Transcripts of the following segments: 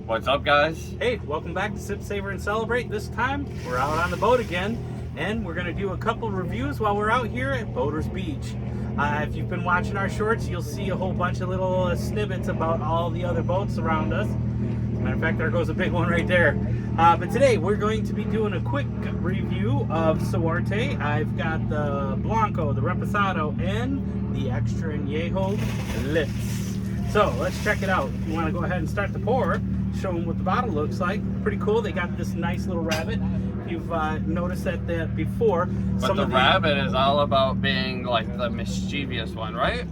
What's up, guys? Hey, welcome back to Sip, Savor, and Celebrate. This time, we're out on the boat again, and we're going to do a couple reviews while we're out here at Boaters Beach. If you've been watching our shorts, you'll see a whole bunch of little snippets about all the other boats around us. As a matter of fact, there goes a big one right there. But today, we're going to be doing a quick review of Suerte. I've got the Blanco, the Reposado, and the Extra Añejo Litz. So, let's check it out. If you want to go ahead and start the pour, show them what the bottle looks like. Pretty cool. They got this nice little rabbit. You've noticed that before. But the rabbit is all about being like the mischievous one, right?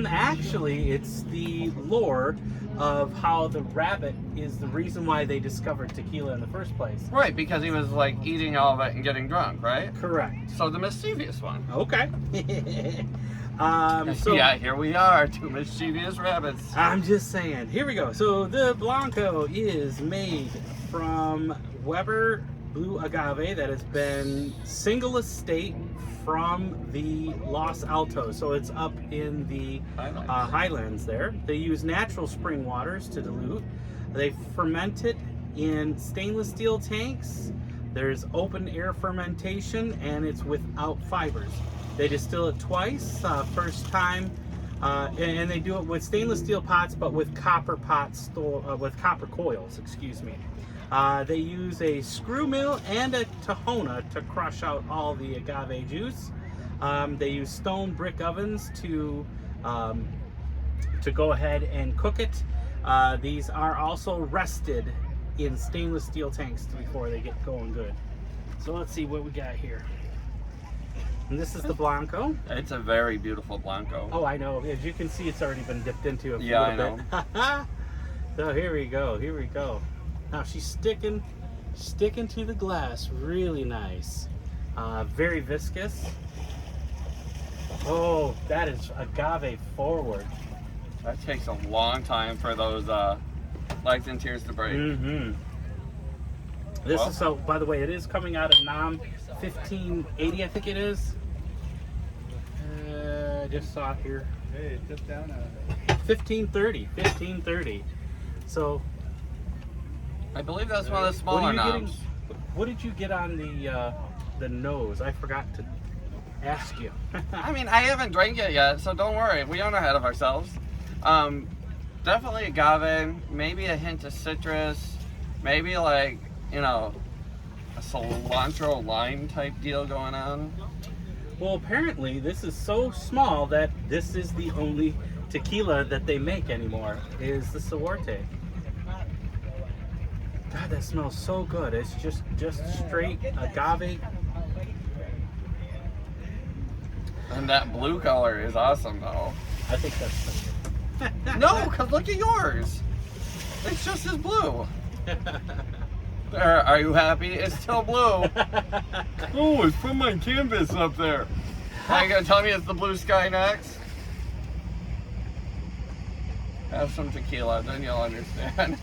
Actually, it's the lore of how the rabbit is the reason why they discovered tequila in the first place. Right, because he was like eating all of it and getting drunk, right? Correct. So the mischievous one. Okay. So yeah, here we are, two mischievous rabbits. I'm just saying. Here we go. So the Blanco is made from Weber Blue Agave that has been single estate from the Los Altos. So it's up in the highlands there. They use natural spring waters to dilute. They ferment it in stainless steel tanks. There's open air fermentation, and it's without fibers. They distill it twice. First time, and they do it with stainless steel pots, but with copper pots, with copper coils. Excuse me. They use a screw mill and a tahona to crush out all the agave juice. They use stone brick ovens to go ahead and cook it. These are also rested in stainless steel tanks before they get going good. So let's see what we got here. And this is the Blanco. It's a very beautiful Blanco. Oh, I know. As you can see, it's already been dipped into a little I bit. know. So here we go. Here we go. Now she's sticking to the glass. Really nice. Very viscous. Oh, that is agave forward. That takes a long time for those legs and tears to break. Mm-hmm. This is so. By the way, it is coming out of NOM 1580, I think it is. I just saw it here. Hey, just down 1530. So I believe that's one of the smaller knobs. What did you get on the nose? I forgot to ask you. I mean, I haven't drank it yet, so don't worry. We aren't ahead of ourselves. Definitely agave, maybe a hint of citrus, maybe like, you know, a cilantro lime type deal going on. Well, apparently this is so small that this is the only tequila that they make anymore, is the Suerte. God, that smells so good. It's just straight agave. And that blue color is awesome, though. I think that's No, because look at yours. It's just as blue. There, are you happy? It's still blue. Oh, it's from my canvas up there. Are you going to tell me it's the blue sky next? Have some tequila, then you'll understand.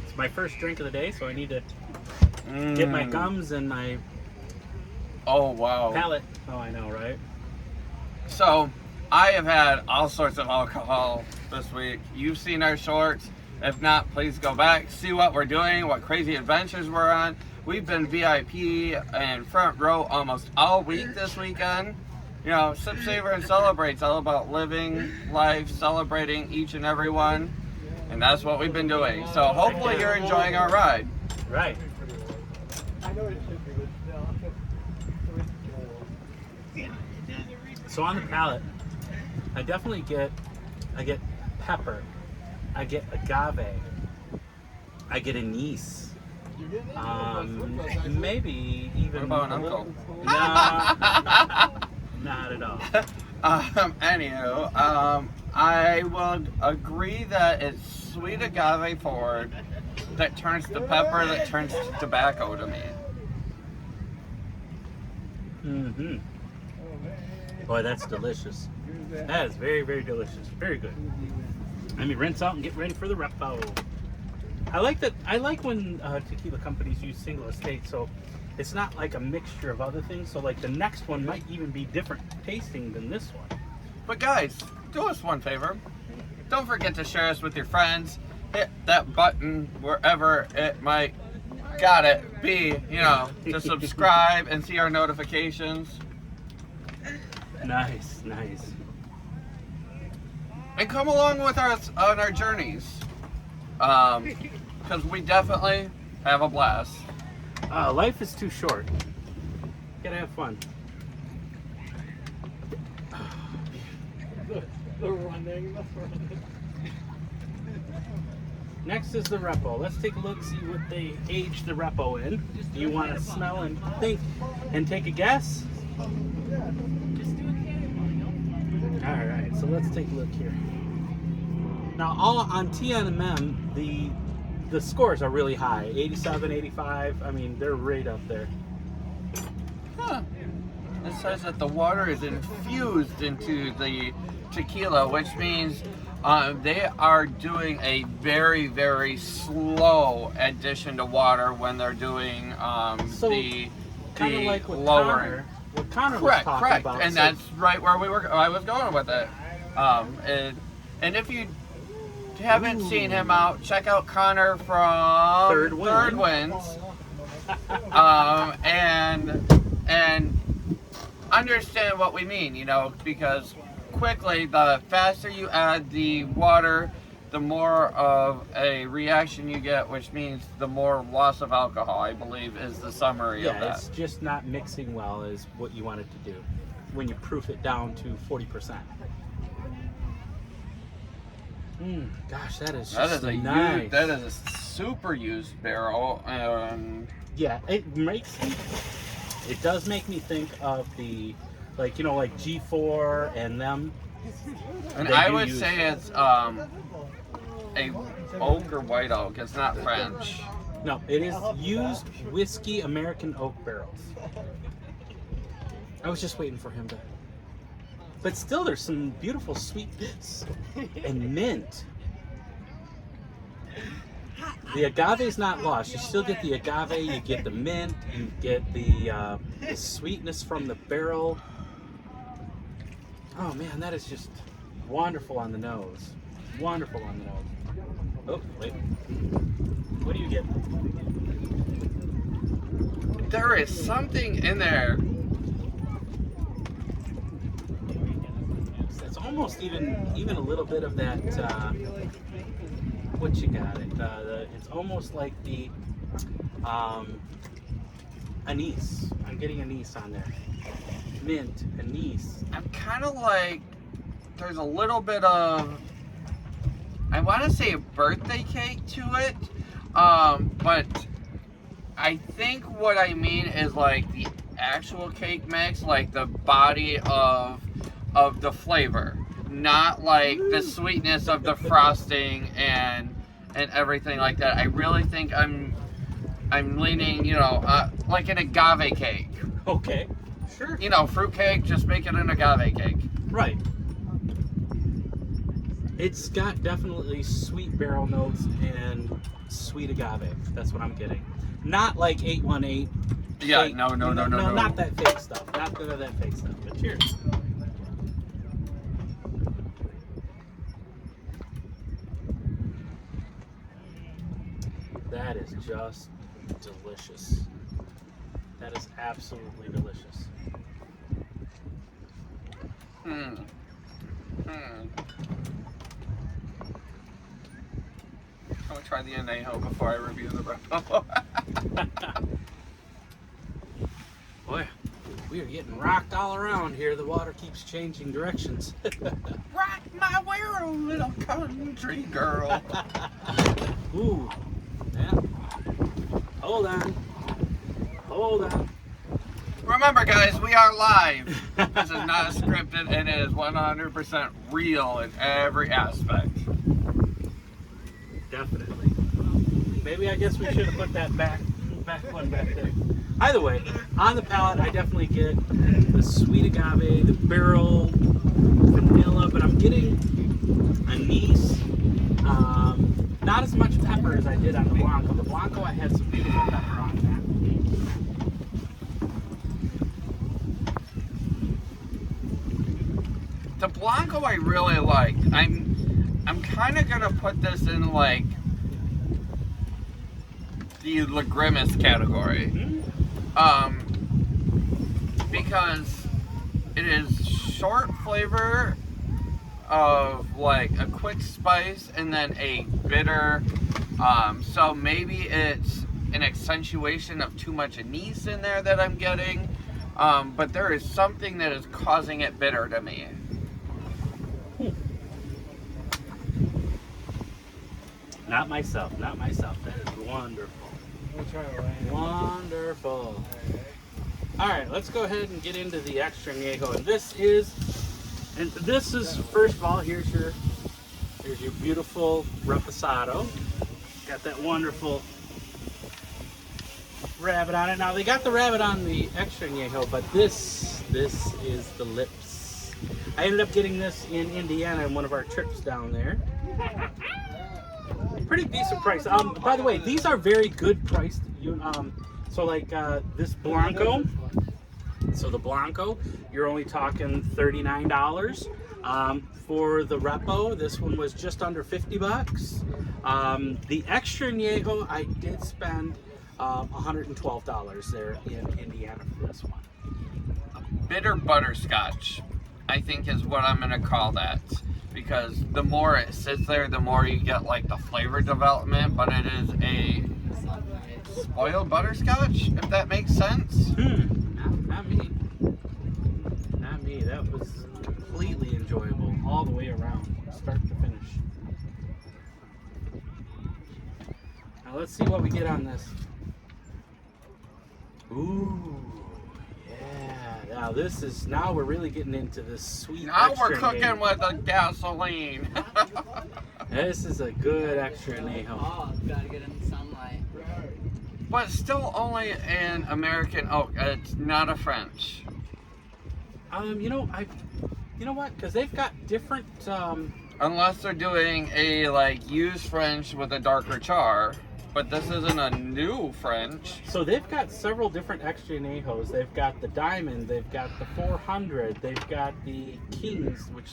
It's my first drink of the day, so I need to get my gums and my palate. Oh, I know, right? So, I have had all sorts of alcohol this week. You've seen our shorts. If not, please go back, see what we're doing, what crazy adventures we're on. We've been VIP and front row almost all week this weekend. You know, Sip, Savor, and Celebrate's all about living life, celebrating each and every one. And that's what we've been doing. So hopefully you're enjoying our ride. Right. So on the palate, I definitely get pepper, I get agave, I get anise, maybe even What about an uncle? No, not at all. Anywho, I would agree that it's sweet agave forward that turns to pepper that turns to tobacco to me. Mm-hmm. Boy, that's delicious. That is very, very delicious. Very good. Let me rinse out and get ready for the repo. I like that. I like when tequila companies use single estate, so it's not like a mixture of other things. So like the next one might even be different tasting than this one. But guys, do us one favor. Don't forget to share us with your friends. Hit that button wherever it might be, to subscribe and see our notifications. Nice, nice. And come along with us on our journeys. Because we definitely have a blast. Life is too short. Gotta have fun. Next is the Repo. Let's take a look, see what they aged the Repo in. Do you want to smell and think and take a guess? Alright, so let's take a look here. Now, all on TNMM, the scores are really high. 87, 85. I mean, they're right up there. Huh. It says that the water is infused into the tequila, which means they are doing a very, very slow addition to water when they're doing the like what lowering. Connor was talking about. And that's right where I was going with it. And if you haven't seen him out, check out Connor from Third Winds. And understand what we mean, because quickly, the faster you add the water, the more of a reaction you get, which means the more loss of alcohol, I believe, is the summary of that. Yeah, it's just not mixing well is what you want it to do when you proof it down to 40%. Gosh, that is just nice. That is a super used barrel. Yeah, it does make me think of the, like G4 and them. And I would say it's a oak or white oak. It's not French. No, it is used whiskey American oak barrels. I was just waiting for him to. But still, there's some beautiful sweetness and mint. The agave's not lost. You still get the agave, you get the mint, you get the sweetness from the barrel. Oh man, that is just wonderful on the nose. Wonderful on the nose. Oh, wait. What do you get? There is something in there. It's almost even a little bit of that. What you got? It's almost like the anise. I'm getting anise on there. Mint, anise. I'm kind of like, there's a little bit of, I want to say a birthday cake to it, but I think what I mean is like the actual cake mix, like the body of the flavor, not like the sweetness of the frosting and everything like that. I really think I'm leaning, like an agave cake. Okay, sure. Fruit cake, just make it an agave cake. Right. It's got definitely sweet barrel notes and sweet agave. That's what I'm getting. Not like 818. Yeah, fake, no. Not that fake stuff. Not none of that fake stuff. But cheers. That is just delicious. That is absolutely delicious. I'm gonna try the añejo before I review the Repo. Boy, we are getting rocked all around here. The water keeps changing directions. Rock my world, little country girl. Ooh, yeah. Hold on. Remember, guys, we are live. This is not scripted, and it is 100% real in every aspect. Definitely. Maybe I guess we should have put that back one back there. Either way, on the palate, I definitely get the sweet agave, the barrel, vanilla, but I'm getting anise. Not as much pepper as I did on the Blanco. The Blanco, I had some beautiful pepper on that. The Blanco I really liked. I'm kind of gonna put this in like the Grimace category, because it is short flavor of like a quick spice and then a bitter. So maybe it's an accentuation of too much anise in there that I'm getting, but there is something that is causing it bitter to me. Not myself. That is wonderful. We'll try it right. Wonderful. All right, let's go ahead and get into the extra añejo. And this is first of all, here's your beautiful reposado. Got that wonderful rabbit on it. Now they got the rabbit on the extra añejo, but this is the lips. I ended up getting this in Indiana on one of our trips down there. Pretty decent price. By the way, these are very good priced. So like this Blanco. So the Blanco, you're only talking $39. For the Repo, this one was just under $50. The extra añejo, I did spend $112 there in Indiana for this one. Bitter butterscotch, I think, is what I'm gonna call that. Because the more it sits there, the more you get like the flavor development, but it is a spoiled butterscotch, if that makes sense. Not me. Not me. That was completely enjoyable all the way around, start to finish. Now let's see what we get on this. Ooh. Now we're really getting into this sweet. Now extra we're cooking añejo. with the gasoline. This is a good extra añejo. Oh, gotta get in the sunlight. But still only an American oak. It's not a French. You know what? Because they've got different. Unless they're doing a like used French with a darker char. But this isn't a new French. So they've got several different extra añejos. They've got the Diamond, they've got the 400, they've got the Kings, which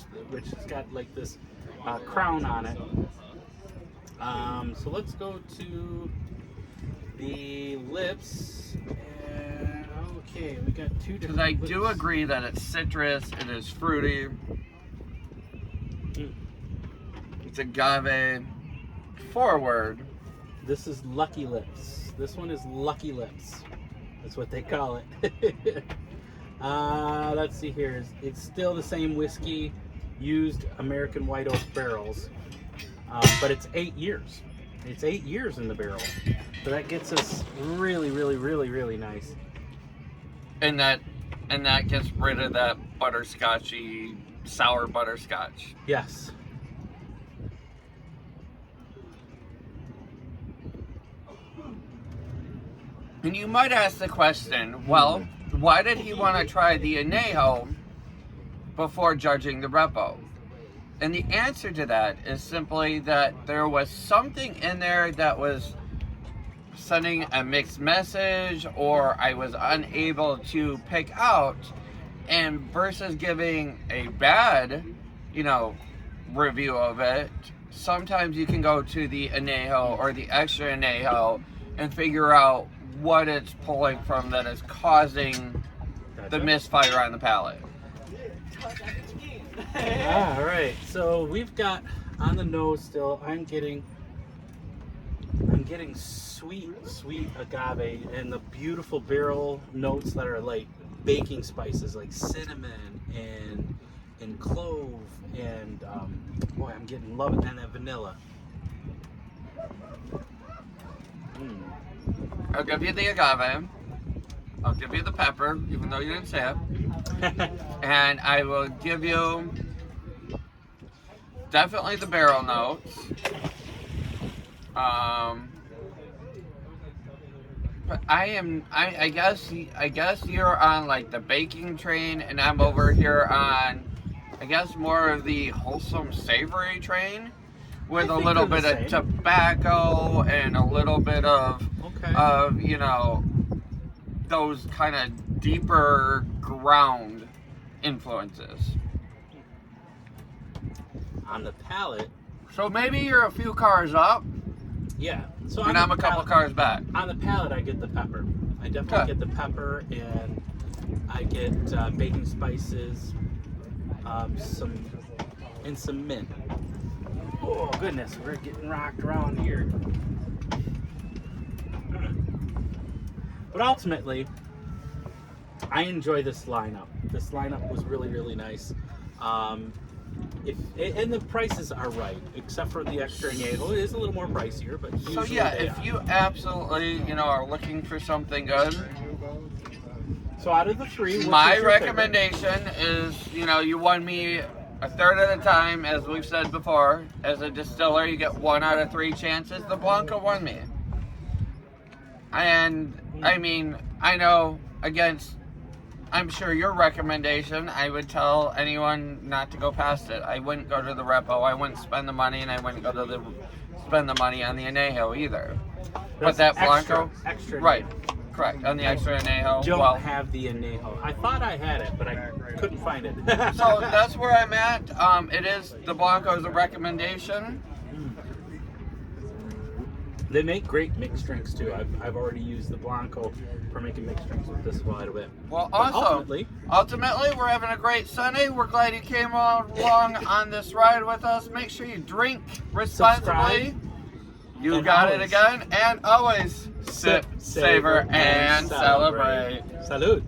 has got like this crown on it. So let's go to the lips. And, okay, we got two different. Because I lips. do agree that it's citrus, it is fruity, it's agave forward. This is Lucky Lips. This one is Lucky Lips. That's what they call it. Let's see here. It's still the same whiskey, used American white oak barrels, but it's 8 years. It's 8 years in the barrel, so that gets us really, really, really, really nice. And that gets rid of that butterscotchy, sour butterscotch. Yes. And you might ask the question, well, why did he want to try the añejo before judging the Repo? And the answer to that is simply that there was something in there that was sending a mixed message, or I was unable to pick out, and versus giving a bad, review of it, sometimes you can go to the añejo or the extra añejo and figure out what it's pulling from that is causing the misfire on the palate. All right, so we've got on the nose still. I'm getting sweet agave and the beautiful barrel notes that are like baking spices, like cinnamon and clove and boy, I'm getting love it, and that vanilla. I'll give you the agave. I'll give you the pepper, even though you didn't say it. And I will give you definitely the barrel notes. But I guess you're on like the baking train, and I'm over here on, I guess, more of the wholesome savory train, with a little bit of tobacco and a little bit of those kind of deeper ground influences. On the palate, So maybe you're a few cars up, Yeah. So and I'm a couple cars back. On the palate, I get the pepper. I definitely get the pepper, and I get baking spices, some mint. Oh goodness, we're getting rocked around here. But ultimately, I enjoy this lineup. This lineup was really, really nice. And the prices are right, except for the extra añejo. It is a little more pricier, but So usually yeah, they if are. you absolutely, are looking for something good, So out of the three, which my is your favorite? recommendation is, you won me a third of the time, as we've said before. As a distiller, you get 1 out of 3 chances. The Blanco won me. And, I mean, I know I'm sure your recommendation, I would tell anyone not to go past it. I wouldn't go to the Repo. I wouldn't spend the money, and I wouldn't go to spend the money on the Añejo either. But that Blanco, extra right, correct, on the extra Añejo. Don't have the añejo. I thought I had it, but I couldn't find it. So that's where I'm at. The Blanco is a recommendation. They make great mixed drinks too. I've already used the Blanco for making mixed drinks with this quite a bit. Well, But also, ultimately, we're having a great Sunday. We're glad you came along on this ride with us. Make sure you drink responsibly. Subscribe. You And got always it again. And always sip, savor, and celebrate. Salud.